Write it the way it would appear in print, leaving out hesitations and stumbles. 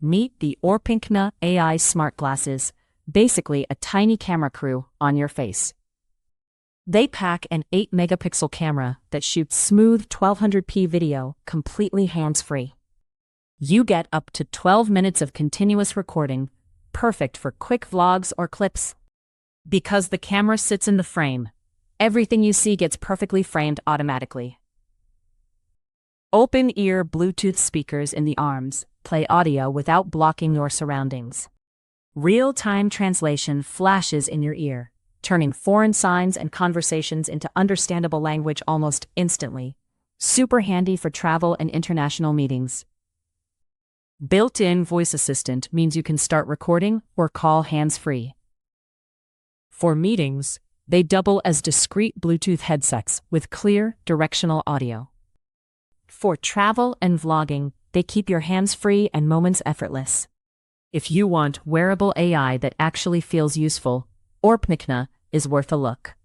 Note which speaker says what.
Speaker 1: Meet the Orpnkna AI Smart Glasses, basically a tiny camera crew on your face. They pack an 8-megapixel camera that shoots smooth 1200p video completely hands-free. You get up to 12 minutes of continuous recording, perfect for quick vlogs or clips. Because the camera sits in the frame, everything you see gets perfectly framed automatically. Open-ear Bluetooth speakers in the arms play audio without blocking your surroundings. Real-time translation flashes in your ear, turning foreign signs and conversations into understandable language almost instantly. Super handy for travel and international meetings. Built-in voice assistant means you can start recording or call hands-free. For meetings, they double as discrete Bluetooth headsets with clear, directional audio. For travel and vlogging, they keep your hands free and moments effortless. If you want wearable AI that actually feels useful, Orpnkna is worth a look.